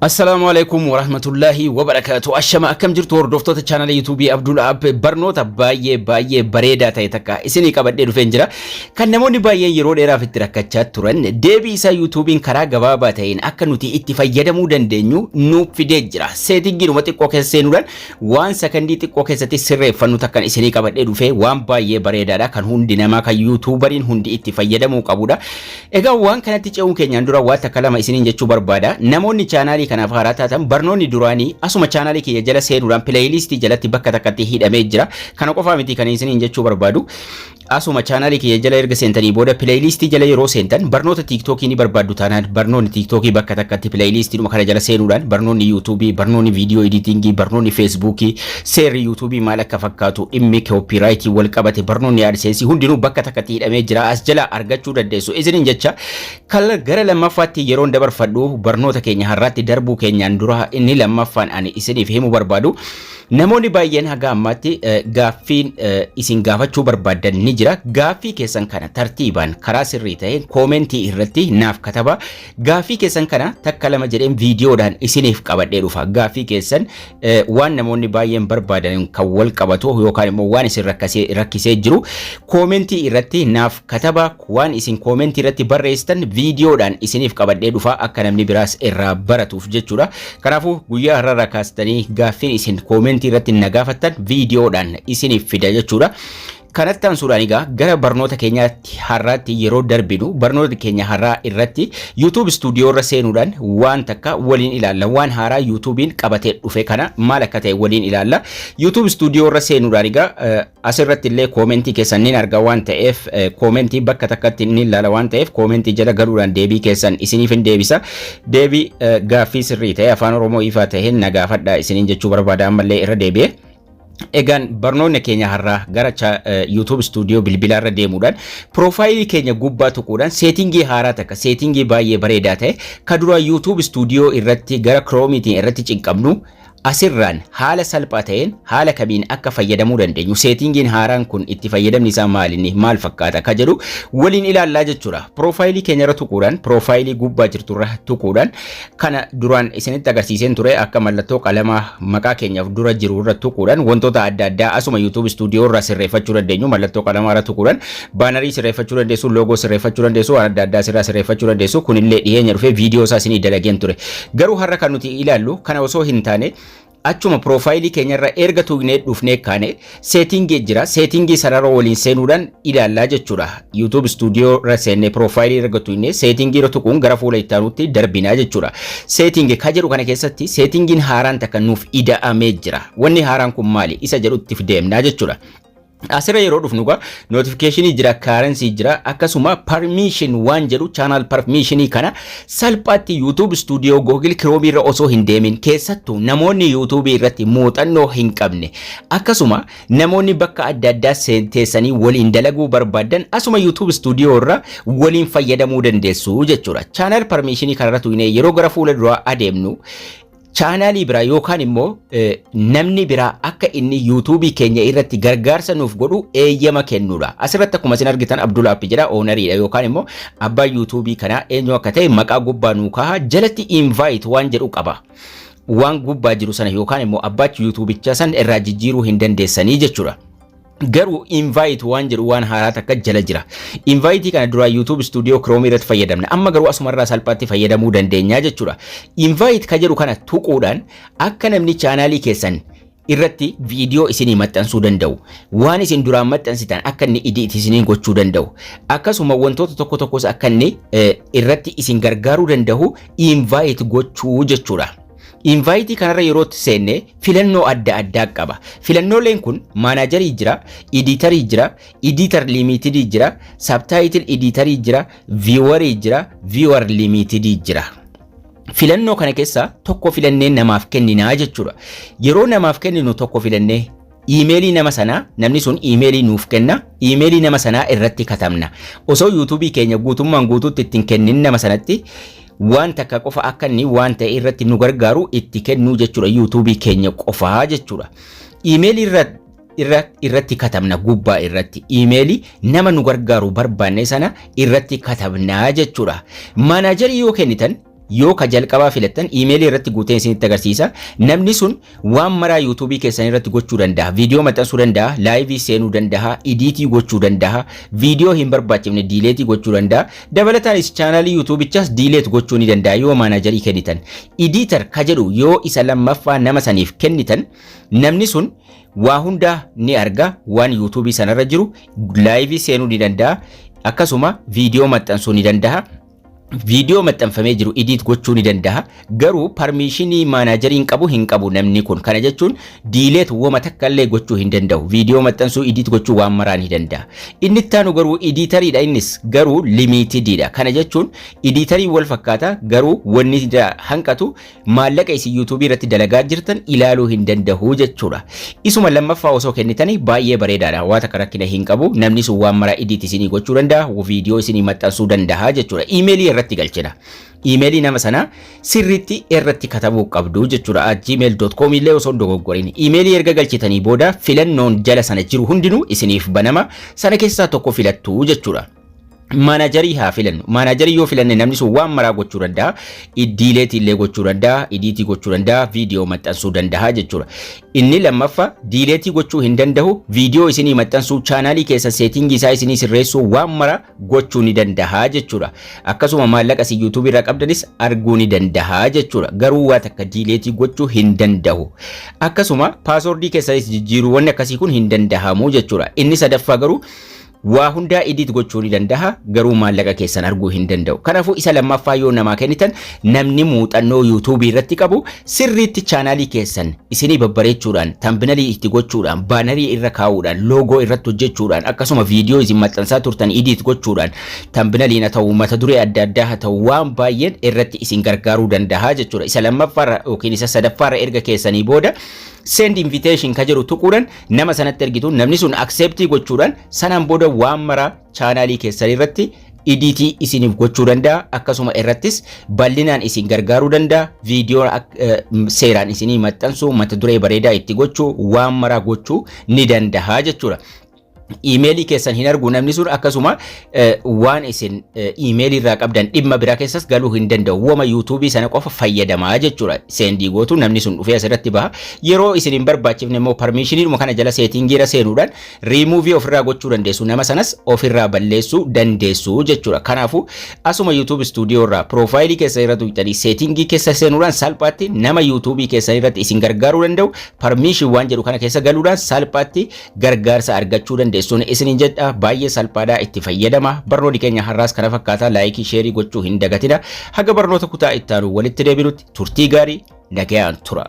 Assalamualaikum warahmatullahi wabarakatuh. Ashama akkam jirtu hordoftoota channel YouTube Abdul App barnoota baay'ee bareedaa ta'e takka isinii qabadhee dhufeen jira. Kan namoonni baay'een yeroo dheeraaf itti rakkachaa turan deebii isaa YouTubein karaa gabaabaa ta'een akka nuti itti fayyadamuu dandeenyu nuuf fidee jira. Seetingiinuma xiqqoo keessa seenuudhaan waan sakandii xiqqoo keessatti sirreeffannu takkan isinii qabadhee dhufee waan baay'ee bareedaadha kan hundi namaa kan YouTuberiin hundi itti fayyadamuu qabudha. Egaa waan kanatti ce'uun keenyaan dura waan takka lama isiniin jechuu barbaada. Namoonni channel kanaaf haaraa taatan barnoonni duraanii asuma channel kiyya jala seenuudhaan playlist jalatti bakka takkatti hidhamee jira. Kana qofaa miti kan isiniin jechuu barbaadu. Asuma channel kiyya jala erga seentanii booda playlist jala yeroo seentan barnoota TikTok ni barbaaddu taanaan barnoonni TikTok bakka takkatti playlist duma kana jala seenuudhaan barnoonni YouTube, barnoonni video editing, barnoonni Facebook, seerri YouTube maal akka fakkaatu, dhimmi copyright wal qabate barnoonni AdSense hundinuu bakka takkatti hidhamee jira. As jala argachuu dandeessu. Isiniin jecha kala gara lammaffaatti yeroo dabarfadhu barnoota keenya har'aatti darbuu keenyaan dura inni lammaffaan ani isiniif himuu barbaadu. Namoonni baay'een haga ammaatti gaaffiin isin gaafachuu barbaadan ni jira. Gaaffii keessan kana tartiibaan karaa sirrii ta'een koomentii irratti naaf kataba. Gaaffii keessan kana takka lama jedheen viidiyoodhaan isiniif qabadhee dhufa. Gaaffii keessan waan namoonni baay'een barbaadan kan wal qabatu yookaan immoo waan isin rakkisee jiru koomentii irratti naaf kataba. Waan isin koomentii irratti barreessitan viidiyoodhaan isiniif qabadhee dhufa akka namni biraas irraa baratuuf jechuudha. Kanaafuu guyyaa har'aa kaastanii gaaffiin isin koomentii irratti nagaafattan viidiyoodhaan isiniif fida jechuudha. Kanatti aansuudhaan egaa gara barnoota keenyaatti har'aatti yeroo darbinu barnoota keenya har'aa irratti YouTube studio irra seenuudhaan waan takka waliin ilaalla. Waan haaraa YouTubein qabatee dhufe kana maal akka ta'e waliin ilaalla. YouTube studio irra seenuudhaan egaa asirratti illee koomentii keessan ni arga waan ta'eef koomentii bakka takkatti ni ilaala waan ta'eef koomentii jala galuudhaan deebii keessan isiniif hin deebisa. Deebii gaaffii sirrii ta'e afaan Oromoo ifaa ta'een nagaafadha isiniin jechuu barbaada ammallee irra deebi'ee. Egaan barnoonni keenya har'aa gara YouTube studio bilbilaa irra deemuudhaan profaayilii keenya gubbaa tuquudhaan seetingii haaraa takka seetingii baay'ee bareedaa ta'e ka dura YouTube studio irratti gara Chromeetiin irratti cinqabnu asirraan haala salphaa ta'een haala kamiin akka fayyadamuu dandeenyu seetingiin haaraan kun itti fayyadamni isaa maal fakkaata ka jedhu waliin ilaallaa jechuudha. Profaayilii keenya irra tuquudhaan profaayilii gubbaa jirtu irra tuquudhaan kana duraan isinitti agarsiiseen ture akka mallattoo qalamaa maqaa keenyaaf dura jiru irra tuquudhaan wantoota adda addaa asuma YouTube studio irra sirreeffachuu dandeenyu. Mallattoo qalamaa irra tuquudhaan baanarii sirreeffachuu dandeessu, loogoo sirreeffachuu dandeessu, waan adda addaa sirreeffachuu dandeessu. Kunillee dhiyeenya dhufee viidiyoo isaa isinii dalageen ture. Garuu har'a kan nuti ilaallu kana osoo hin taane achuma profaayilii keenyarra erga tuqnee dhufnee kaane seetingii jira. Seetingii sarara waliin seenuudhaan ilaallaa jechuudha. YouTube studio irra seennee profaayilii erga tuqnee seetingii irra tuquun gara fuula ittaanutti darbinaa jechuudha. Seetingii ka jedhu kana keessatti seetingiin haaraan takka nuuf ida'amee jira. Wanni haaraan kun maali? Isa jedhutti deemnaa jechuudha. Asirra yeroo dhufnu gaa notification jira, currency jira, akkasuma permission waan jedhu channel permission kana salphaatti YouTube studio Google Chrome irra osoo hin deemin keessattuu namoonni YouTube irratti muuxannoo hin qabne akkasuma namoonni bakka adda addaa teessanii waliin dalaguu barbaadan asuma YouTube studio irra waliin fayyadamuu dandeessu jechuudha. Channel permission kanarra tuqnee yeroo gara fuula duraa adeemnu chaanaalii biraa yookaan immoo namni biraa akka inni YouTube keenya irratti gargaarsa nuuf godhu eeyyama kennuudha. Asirratti akkuma isin argitan Abdul App jedha owneriidha yookaan immoo abbaa YouTube kana eenyu akka ta'e maqaa gubbaa nuu kaha jalatti invite waan jedhu qaba. Waan gubbaa jiru sana yookaan immoo abbaachi YouTubicha san irraa jijjiiruu hin dandeessanii jechuudha. Garuu invite waan jedhu waan haaraa takka jala jira. Invite kana dura YouTube studio Chrome irratti fayyadamna. Amma garuu asumarraa salphaatti fayyadamuu dandeenya jechuudha. Invite ka jedhu kana tuquudhaan akka namni chaanaalii keessan irratti viidiyoo isinii maxxansuu danda'u. Waan isin duraan maxxansitan akka inni edit isinii gochuu danda'u. Akkasuma wantoota tokko tokkos akka inni irratti isin gargaaruu danda'u invite gochuu jechuudha. Invite kanarra yeroo seenne filannoo adda addaa qaba. Filannooleen kun managerii jira, editorii jira, editor limited jira, subtitle editorii jira, viewerii jira, viewer limited jira. Filannoo kana keessaa tokko filannee namaaf kenninaa jechuudha. Yeroo namaaf kenninu tokko filannee emailii nama sanaa namni sun emailii nuuf kenna, emailii nama sanaa irratti katabna. Osoo YouTube keenya guutummaan guutuutti ittiin kennin nama sanatti waan takka qofa akka inni waan ta'e irratti nu gargaaru itti kennuu jechuudha. YouTube keenya qofaa jechuudha. Emailii irratti katabna gubbaa irratti emailii nama nu gargaaru barbaanne sana irratti katabnaa jechuudha. Managerii yoo kennitan yoo ka jalqabaa filattan emailii irratti guutee isinitti agarsiisa. Namni sun waan maraa YouTube keessan irratti gochuu danda'a. Viidiyoo maxxansuu danda'a, laayivii seenuu danda'a, ediitii gochuu danda'a, viidiyoo hin barbaachifne diileetii gochuu danda'a. Dabalataanis chaanaalii YouTubechaas diileet gochuu ni danda'a yoo maanajarii kennitan. Editor ka jedhu yoo isa lammaffaa nama saniif kennitan namni sun waa hundaa ni arga waan YouTube sanarra jiru, laayivii seenuu ni danda'a, akkasuma viidiyoo maxxansuu ni danda'a. Viidiyoo maxxanfamee jiru edit gochuu ni danda'a. Garuu permissionii maanajeriin qabu hin qabu namni kun. Kana jechuun diileet wama takka illee gochuu hin danda'u. Viidiyoo maxxansuu edit gochuu waan maraa ni danda'a. Inni ittaanu garuu editariidha, innis garuu limitedidha. Kana jechuun editarii wal fakkaata garuu wanni hanqatu maallaqa isin YouTube irratti dalagaa jirtan ilaaluu hin danda'u jechuudha. Isuma lammaffaa osoo kennitanii baay'ee bareedaadha. Waa takka rakkina hin qabu. Namni sun waan maraa edit isinii gochuu danda'a, viidiyoo isinii maxxansuu danda'a jechuudha. Emailii irratti galchina. Emailii nama sana sirriitti irratti katabuu qabdu jechuudha. @gmail.com illee osoo dogoggorin. Emailii erga galchitanii booda filannoon jala sana jiru hundinuu isiniif banama. Sana keessaa tokko filattu jechuudha. Maanajarii haa filannu. Maanajarii yoo filanne namni sun waan maraa gochuu danda'a. Diileet illee gochuu danda'a, ediitii gochuu danda'a, viidiyoo maxxansuu danda'a jechuudha. Inni lammaffaa diileetii gochuu hin danda'u, viidiyoo isinii maxxansuu, chaanaalii keessa seetingii isaa isinii sirreessuu waan maraa gochuu ni danda'a jechuudha. Akkasuma maallaqa isin YouTube irraa qabdanis arguu ni danda'a jechuudha. Garuu waa takka diileetii gochuu hin danda'u. Akkasuma paaswordii keessanis jijjiiruu wanni akkasii kun hin danda'amu jechuudha. Inni sadaffaa garuu waa hundaa edit gochuu ni danda'a garuu maallaqa keessan arguu hin danda'u. Kanaafuu isa lammaffaa yoo namaa kennitan namni muuxannoo YouTube irratti qabu sirriitti chaanaalii keessan isinii babbareechuudhaan, thumbnailii itti gochuudhaan, baanarii irra kaa'uudhaan, loogoo irratti hojjechuudhaan, akkasuma viidiyoo isin maxxansaa turtan edit gochuudhaan, thumbnailiin haa ta'u, mata duree adda addaa haa ta'u waan baay'een irratti isin gargaaruu danda'a jechuudha. Isa lammaffaarra yookiin isa sadaffaarra erga keessanii booda send invitation ka jedhu tuquudhaan nama sanatti ergitu namni sun accept gochuudhaan sanaan booda waan maraa chaanaalii keessan irratti editii isiniif gochuu danda'a. Akkasuma irrattis bal'inaan isin gargaaruu danda'a. Viidiyoo seeraan isinii maxxansuu, mata duree bareedaa itti gochuu, waan maraa gochuu ni danda'a jechuudha. Emailii keessan hin argu namni sun akkasuma waan isin emailii irraa qabdan dhimma biraa keessas galuu hin danda'u. Wama YouTube sana qofa fayyadamaa jechuudha. Sendii gootu namni sun dhufee asirratti baha. Yeroo isin hin barbaachifne immoo permissionii kana jala seetingii irra seenuudhaan remove ofirraa gochuu dandeessu. Nama sanas ofirraa balleessuu dandeessu jechuudha. Kanaafuu asuma YouTube studio irraa profaayilii keessa irratti tuqxanii seetingii keessa seenuudhaan salphaatti nama YouTube keessa irratti isin gargaaruu danda'u. Permission waan jedhu kana keessa galuudhaan salphaatti gargaarsa argachuu dandeessu. Sun isinin jedha baay'ee salphaadhaa itti fayyadama. Barnoonni keenya har'aas kana fakkaata. Laayikii sheerii gochuu hin dagatina. Haga barnoota kutaa itti aanu walitti deebinutti turtii gaarii nagayaan tura.